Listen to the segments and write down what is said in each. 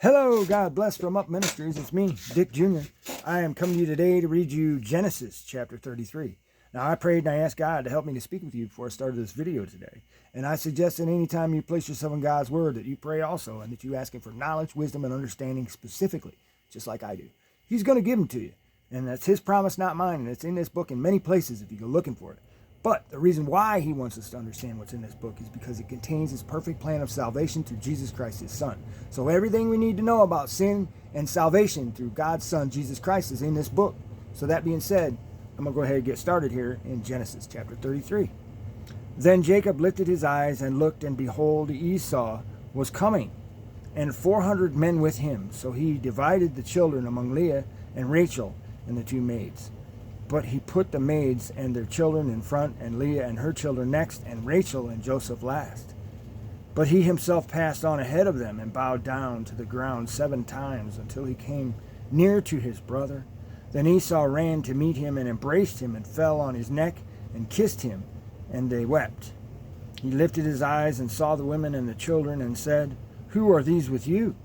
Hello, God bless from Up Ministries. It's me, Dick Jr. I am coming to you today to read you Genesis chapter 33. Now, I prayed and I asked God to help me to speak with you before I started this video today. And I suggest that anytime you place yourself in God's Word that you pray also and that you ask Him for knowledge, wisdom, and understanding specifically, just like I do. He's going to give them to you. And that's His promise, not mine. And it's in this book in many places if you go looking for it. But the reason why He wants us to understand what's in this book is because it contains His perfect plan of salvation through Jesus Christ, His Son. So everything we need to know about sin and salvation through God's Son, Jesus Christ, is in this book. So that being said, I'm going to go ahead and get started here in Genesis chapter 33. Then Jacob lifted his eyes and looked, and behold, Esau was coming, and 400 men with him. So he divided the children among Leah and Rachel and the two maids. But he put the maids and their children in front, and Leah and her children next, and Rachel and Joseph last. But he himself passed on ahead of them and bowed down to the ground 7 times until he came near to his brother. Then Esau ran to meet him and embraced him and fell on his neck and kissed him, and they wept. He lifted his eyes and saw the women and the children and said, "Who are these with you?"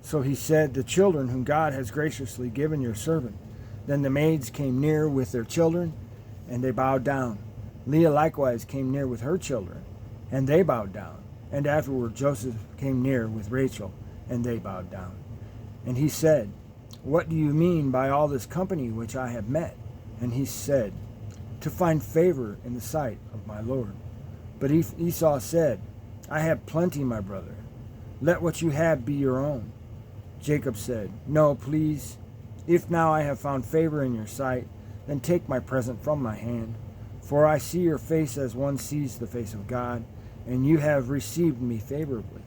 So he said, "The children whom God has graciously given your servant." Then the maids came near with their children, and they bowed down. Leah likewise came near with her children, and they bowed down. And afterward Joseph came near with Rachel, and they bowed down. And he said, "What do you mean by all this company which I have met?" And he said, "To find favor in the sight of my Lord." But Esau said, "I have plenty, my brother. Let what you have be your own." Jacob said, "No, please. If now I have found favor in your sight, then take my present from my hand. For I see your face as one sees the face of God, and you have received me favorably.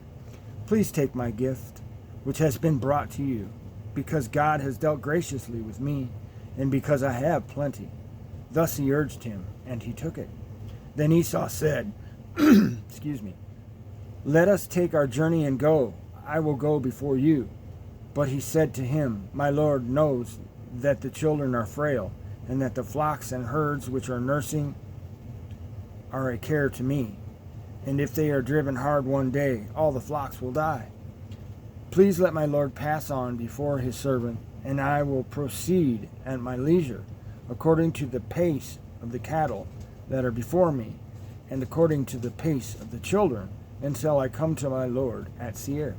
Please take my gift, which has been brought to you, because God has dealt graciously with me, and because I have plenty." Thus he urged him, and he took it. Then Esau said, excuse me, "Let us take our journey and go. I will go before you." But he said to him, "My Lord knows that the children are frail, and that the flocks and herds which are nursing are a care to me. And if they are driven hard one day, all the flocks will die. Please let my Lord pass on before his servant, and I will proceed at my leisure, according to the pace of the cattle that are before me, and according to the pace of the children, until I come to my Lord at Seir."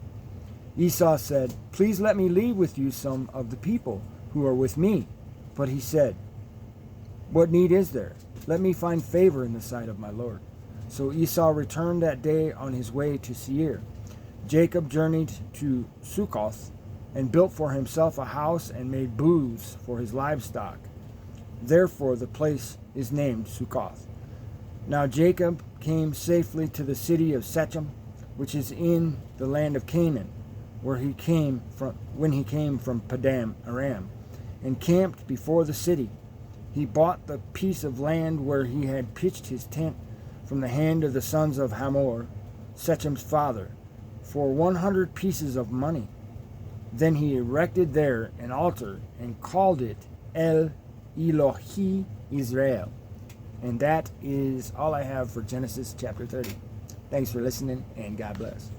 Esau said, "Please let me leave with you some of the people who are with me." But he said, "What need is there? Let me find favor in the sight of my Lord." So Esau returned that day on his way to Seir. Jacob journeyed to Succoth and built for himself a house and made booths for his livestock. Therefore the place is named Succoth. Now Jacob came safely to the city of Shechem, which is in the land of Canaan, when he came from Padan Aram, and camped before the city. He bought the piece of land where he had pitched his tent from the hand of the sons of Hamor, Shechem's father, for 100 pieces of money. Then he erected there an altar and called it El Elohi Israel. And that is all I have for Genesis chapter 30. Thanks for listening, and God bless.